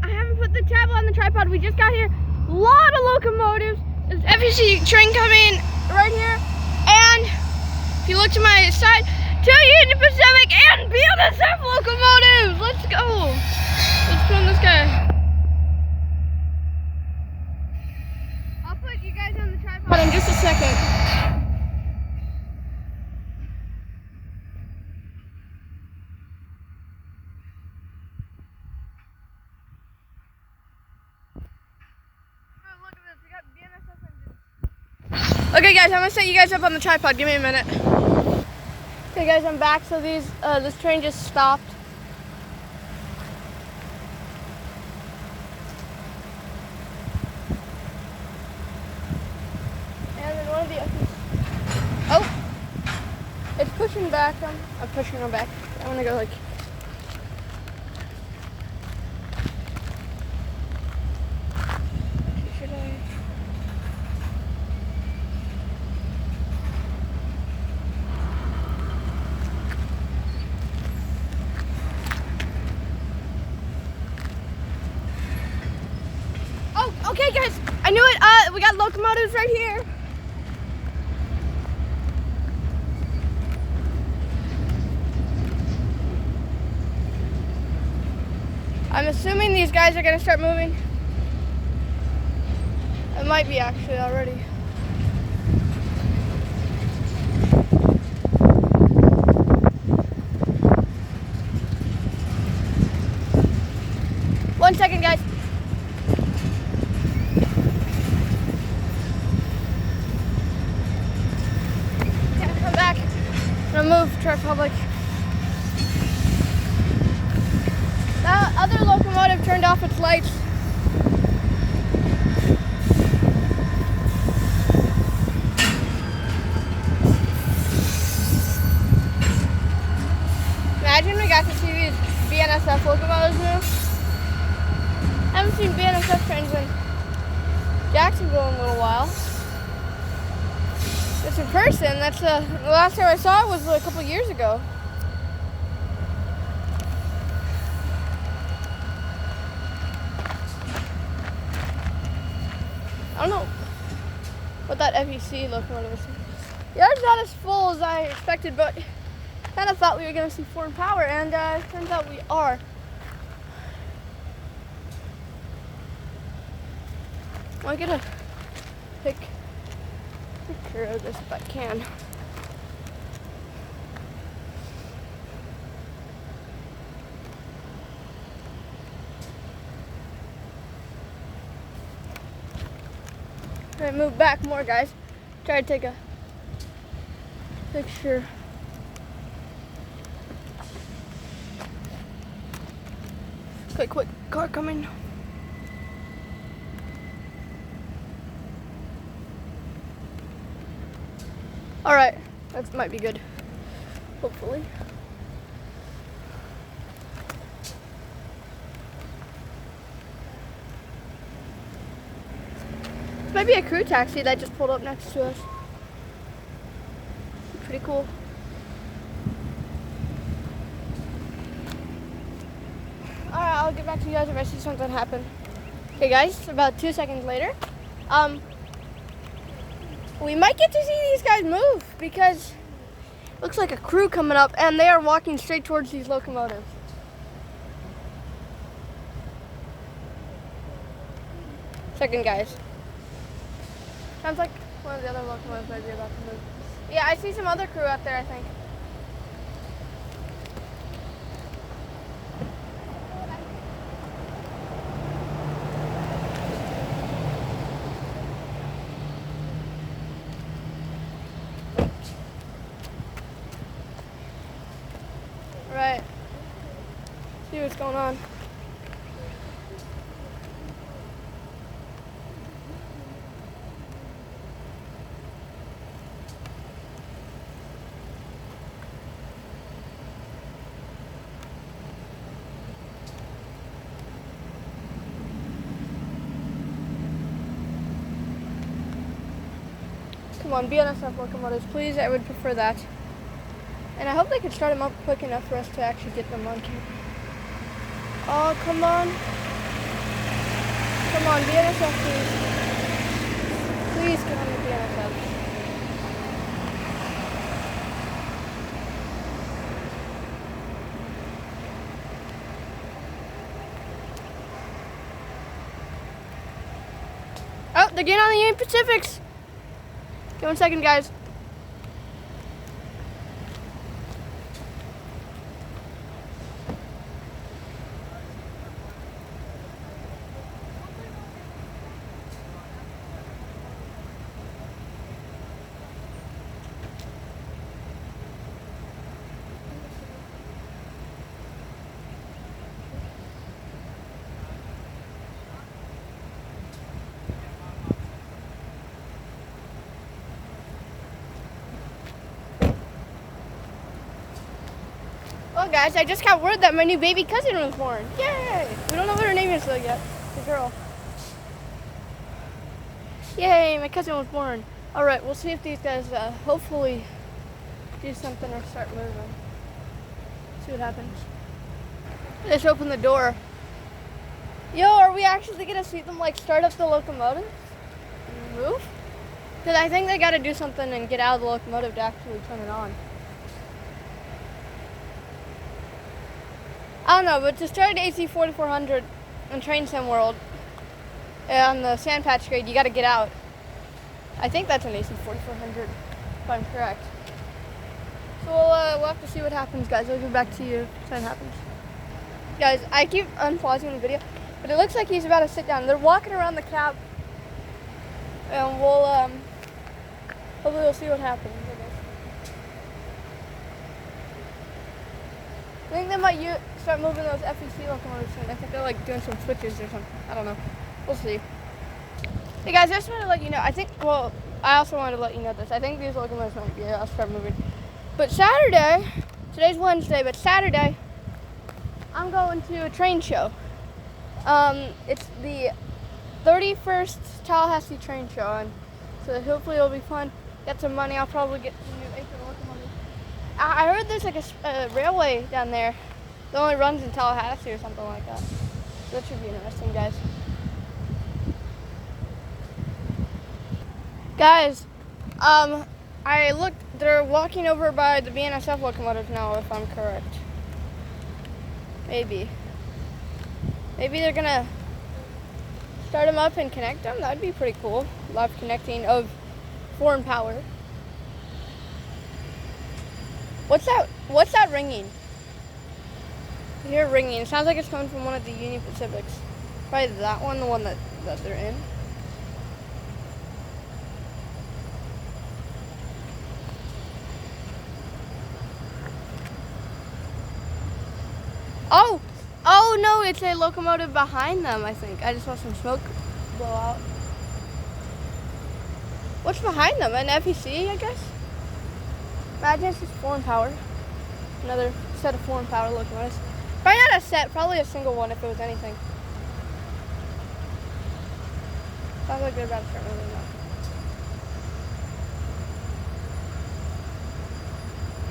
I haven't put the tablet on the tripod. We just got here. A lot of locomotives. There's FEC train coming right here. And if you look to my side, 2 Union Pacific and BNSF locomotives. Let's go. Let's film this guy. I'll put you guys on the tripod in just a second. Okay guys, I'm gonna set you guys up on the tripod. Give me a minute. Okay guys, I'm back. So this train just stopped. And then one of the it's pushing back. I'm pushing her back. I wanna go like. Should I? Okay guys, I knew it. We got locomotives right here. I'm assuming these guys are gonna start moving. It might be actually already. One second guys. I'm gonna move to Republic. That other locomotive turned off its lights. Imagine we got to see these BNSF locomotives move. I haven't seen BNSF trains in Jacksonville in a little while. It's in person. That's the last time I saw it was a couple years ago. I don't know what that FEC locomotive is. The yard's not as full as I expected, but kind of thought we were going to see foreign power, and it turns out we are. I'm gonna pick picture of this if I can. Alright, move back more guys. Try to take a picture. Quick, car coming. Alright, that might be good. Hopefully. This might be a crew taxi that just pulled up next to us. Pretty cool. Alright, I'll get back to you guys if I see something happen. Okay guys, about 2 seconds later. We might get to see these guys move because it looks like a crew coming up and they are walking straight towards these locomotives. Second guys. Sounds like one of the other locomotives might be about to move. Yeah, I see some other crew out there, I think. Right. See what's going on. Come on, BNSF locomotives, please. I would prefer that. And I hope they could start them up quick enough for us to actually get them on camera. Oh, come on. Come on, BNSF, please. Please get on the BNSF. Oh, they're getting on the Union Pacifics. Give 1 second, guys. Well, guys, I just got word that my new baby cousin was born. Yay! We don't know what her name is though yet. The girl. Yay! My cousin was born. All right, we'll see if these guys hopefully do something or start moving. See what happens. Let's open the door. Yo, are we actually gonna see them like start up the locomotive and move? Because I think they got to do something and get out of the locomotive to actually turn it on. I don't know, but to start AC 4400 in Train Sim World on the sand patch grade, you got to get out. I think that's an AC 4400, if I'm correct. So we'll have to see what happens, guys. I'll get back to you if that happens. Guys, I keep unpausing the video, but it looks like he's about to sit down. They're walking around the cab, and we'll hopefully we'll see what happens. I think they might start moving those FEC locomotives soon. I think they're like doing some switches or something. I don't know. We'll see. Hey guys, I just wanted to let you know. I also wanted to let you know this. I think these locomotives might be. I'll start moving. But Saturday, today's Wednesday, but Saturday, I'm going to a train show. It's the 31st Tallahassee train show, and so hopefully it'll be fun. Get some money. I'll probably get some new acre locomotives. I heard there's like a railway down there that only runs in Tallahassee or something like that. So that should be interesting, guys. Guys, I looked, they're walking over by the BNSF locomotives now, if I'm correct. Maybe they're gonna start them up and connect them. That'd be pretty cool. Live connecting of foreign power. What's that ringing? I hear ringing. It sounds like it's coming from one of the Union Pacifics. Probably that one, the one that they're in. Oh no, it's a locomotive behind them, I think. I just saw some smoke blow out. What's behind them? An FEC, I guess? Imagine it's just foreign power. Another set of foreign power locomotives. Probably not a set, probably a single one if it was anything. Sounds like they're about to start moving up.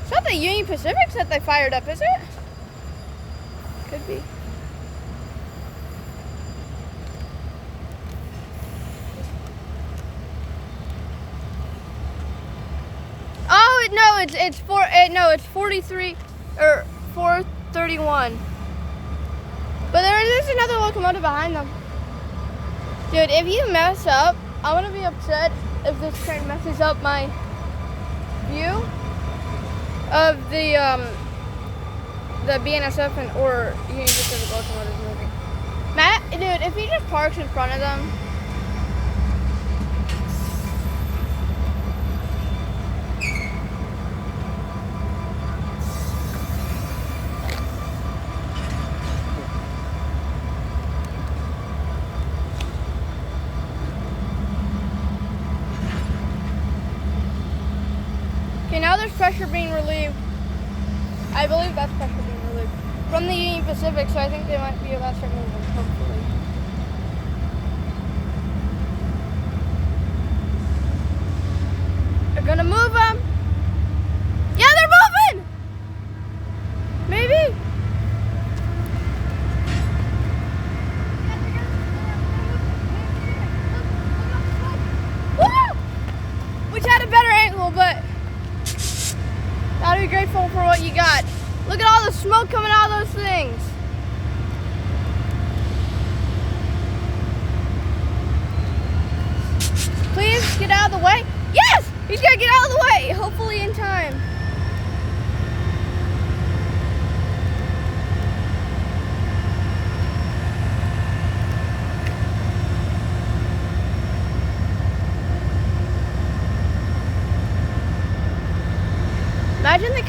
It's not the Union Pacifics that they fired up, is it? Could be. Oh no, it's 43 or 431. But there's another locomotive behind them. Dude, if you mess up, I'm gonna be upset if this train messes up my view of the BNSF or Union Pacific locomotives moving. Matt, dude, if he just parks in front of them. Okay, now there's pressure being relieved. I believe that's pressure being relieved from the Union Pacific, so I think they might be about to start moving, hopefully. They're gonna move them. Yeah, they're moving! Maybe.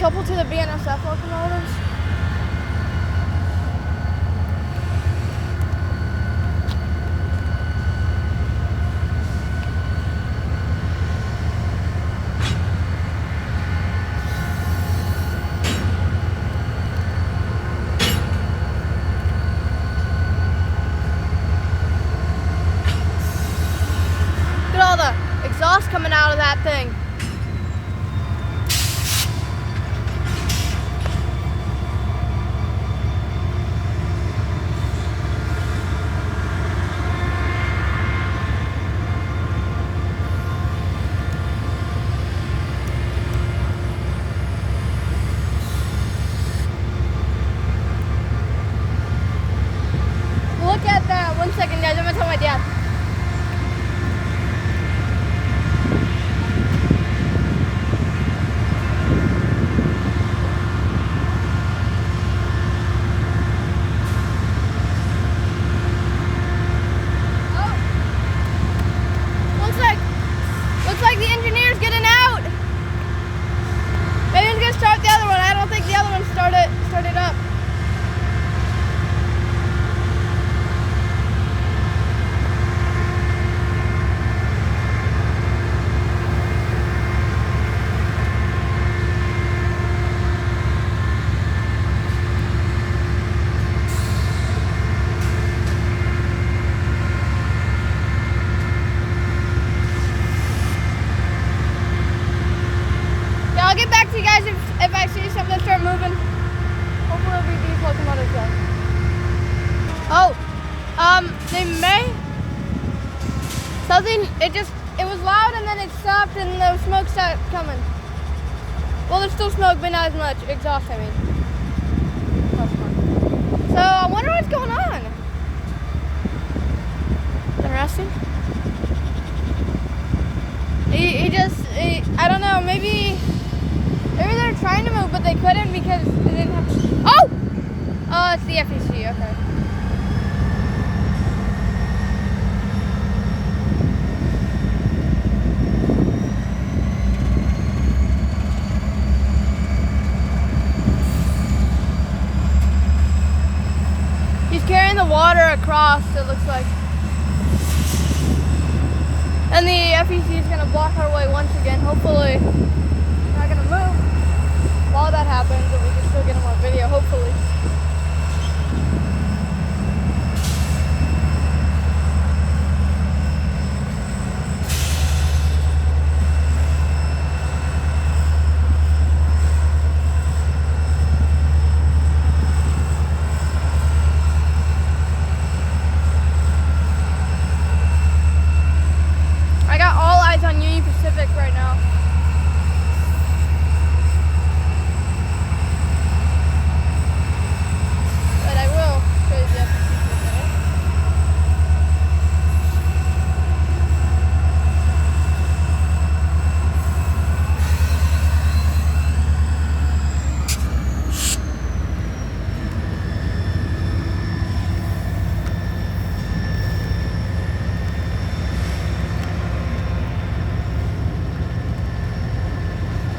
coupled to the BNSF locomotives. Look at all the exhaust coming out of that thing. Look at that. 1 second, guys. I'm gonna tell my dad. Looks like the engineer's getting out. Maybe he's gonna start the other one. I don't think the other one started up. I'll get back to you guys if I see something start moving. Hopefully it'll be these locomotives guys. Oh, they may. Something, it was loud and then it stopped and the smoke started coming. Well, there's still smoke, but not as much. Exhaust, I mean. So I wonder what's going on. Interesting. I don't know, maybe they're trying to move, but they couldn't because they didn't have. Oh! Oh, it's the FEC. Okay. He's carrying the water across, it looks like. And the FEC is going to block our way once again. Hopefully, they're not going to move while that happens, and we can still get them on video, hopefully. I got all eyes on Union Pacific right now. But I will show you the FEC in a minute.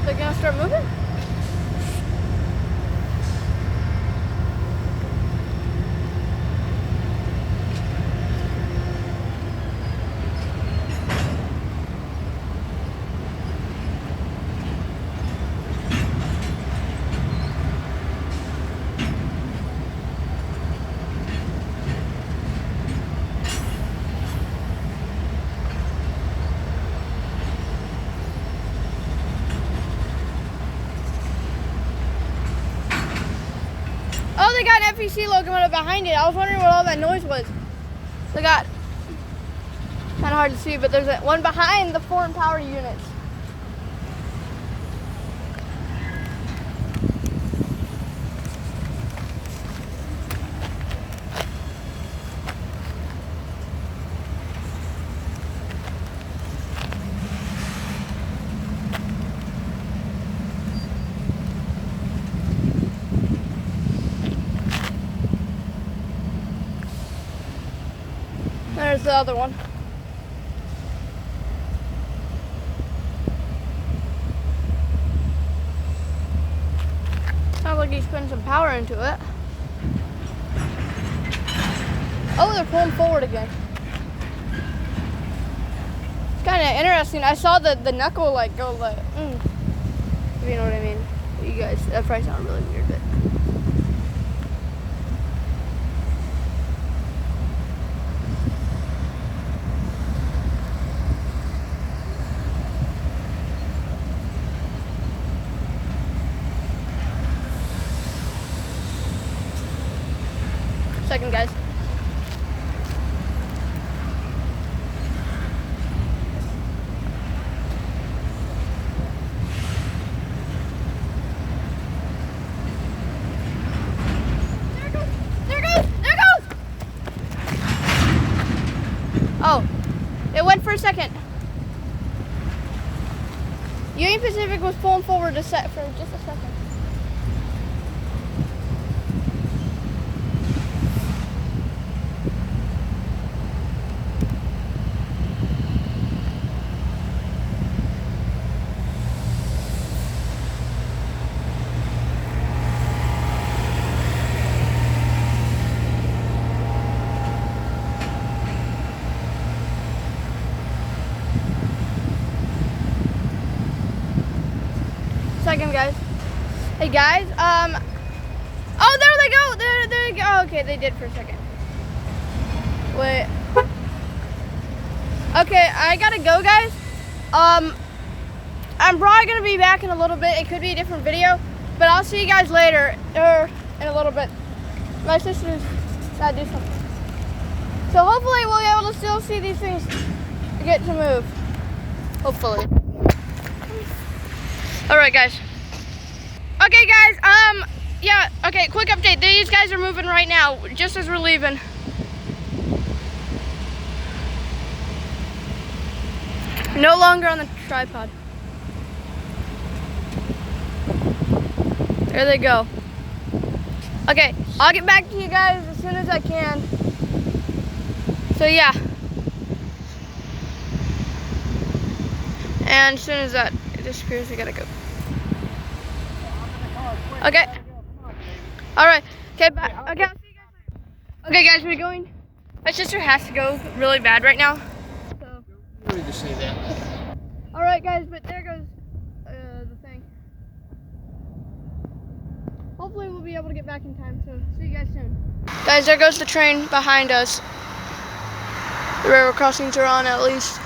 They're gonna start moving? Oh, they got an FEC locomotive behind it. I was wondering what all that noise was. They got, kind of hard to see, but there's one behind the foreign power units. There's the other one. doggy's putting some power into it. Oh, they're pulling forward again. It's kind of interesting. I saw the knuckle like go like, if you know what I mean. You guys, that probably sounded really weird, but. Second, guys. Oh, it went for a second. Union Pacific was pulling forward for just a second. Second, guys. Hey guys, oh, there they go. There they go. Oh, okay, they did for a second. Wait. Okay, I gotta go, guys. I'm probably gonna be back in a little bit. It could be a different video, but I'll see you guys later or in a little bit. My sister's gotta do something. So hopefully we'll be able to still see these things get to move. Hopefully. All right, guys. Okay, guys. Yeah. Okay. Quick update. These guys are moving right now, just as we're leaving. No longer on the tripod. There they go. Okay. I'll get back to you guys as soon as I can. So yeah. And as soon as that disappears, we gotta go. Okay. All right. Okay. Bye. Okay. I'll see you guys later. Okay, guys, we're going. My sister has to go really bad right now. So. You need to say that. All right, guys, but there goes the thing. Hopefully, we'll be able to get back in time. So, see you guys soon. Guys, there goes the train behind us. The railroad crossings are on, at least.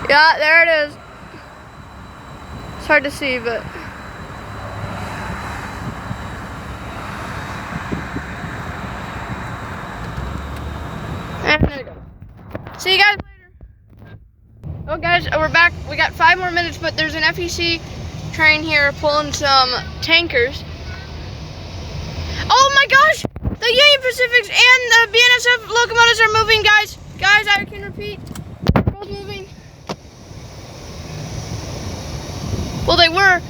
Yeah, there it is. It's hard to see, but. And there you go. See you guys later. Oh, guys, we're back. We got 5 more minutes, but there's an FEC train here pulling some tankers. Oh my gosh! The Union Pacifics and the BNSF locomotives are moving, guys. Guys, I can repeat. They're both moving. Well, they were.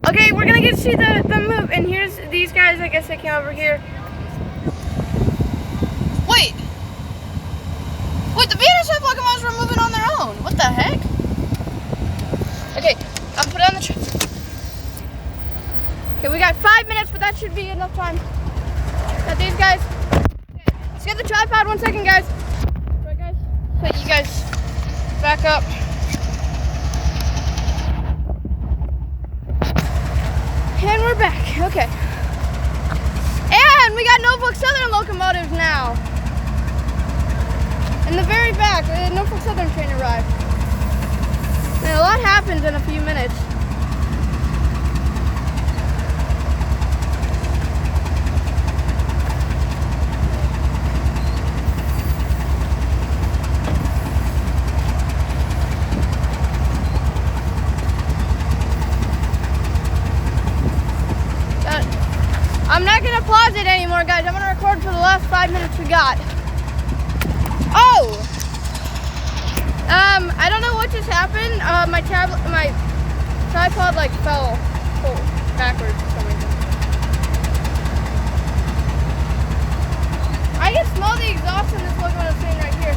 Okay, we're gonna get to see the move. And here's these guys. I guess they came over here. Wait. Wait, the BNSF locomotives were moving on their own. What the heck? Okay, I'll put it on the train. Okay, we got 5 minutes, but that should be enough time. Got these guys. Okay, let's get the tripod 1 second, guys. Right, guys? Put you guys back up. And we're back. Okay. And we got Norfolk Southern locomotives now. In the very back, the Norfolk Southern train arrived. And a lot happens in a few minutes. I'm not gonna pause it anymore, guys. I'm gonna record for the last 5 minutes we got. Oh! I don't know what just happened. My tripod like fell backwards for some reason. I can smell the exhaust in this locomotive train right here.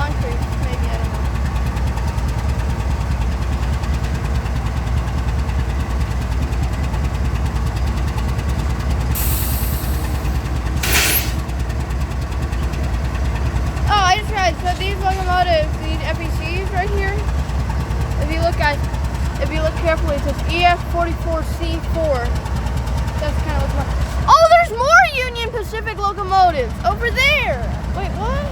concrete, maybe, I don't know. Oh, I just realized, so these locomotives, these FECs right here, if you look guys, if you look carefully, it says EF44C4. That's kind of what's more. Oh, there's more Union Pacific locomotives over there. Wait, what?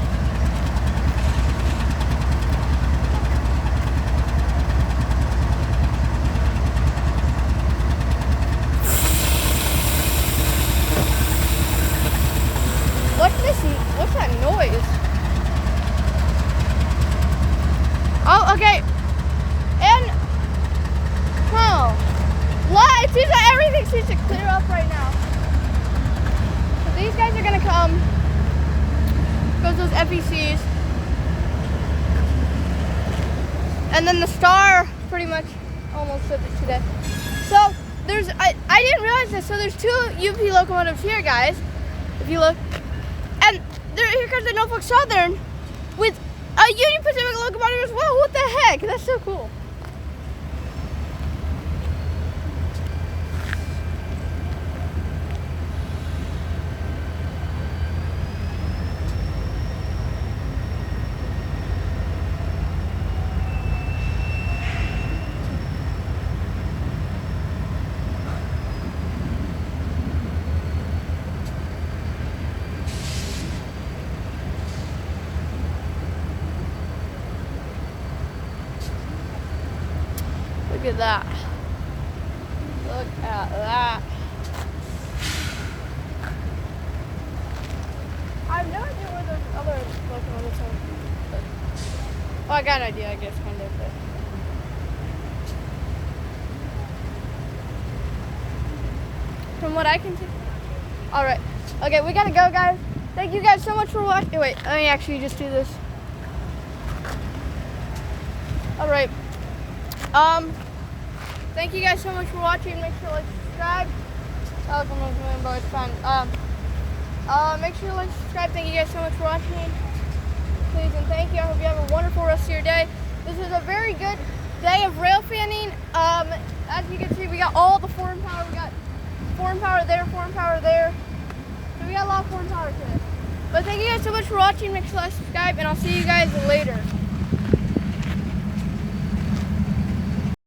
What's this? What's that noise? Oh, okay. And, what? It seems like everything seems to clear up right now. So these guys are gonna come. Goes those FECs. And then the Star pretty much almost said it today. So there's, I didn't realize this, so there's 2 UP locomotives here, guys. If you look. And here comes the Norfolk Southern with a Union Pacific locomotive as well. What the heck? That's so cool. Look at that. Look at that. I have no idea where those other locomotives are. Well, I got an idea, I guess, kind of. But. From what I can see. All right. Okay, we gotta go, guys. Thank you guys so much for watching. Wait, let me actually just do this. All right. Thank you guys so much for watching. Make sure to like, subscribe. Oh, someone's moving, but it's fine. Make sure to like, subscribe. Thank you guys so much for watching. Please and thank you. I hope you have a wonderful rest of your day. This is a very good day of rail fanning. As you can see, we got all the foreign power. We got foreign power there, foreign power there. So we got a lot of foreign power today. But thank you guys so much for watching. Make sure to like, subscribe, and I'll see you guys later.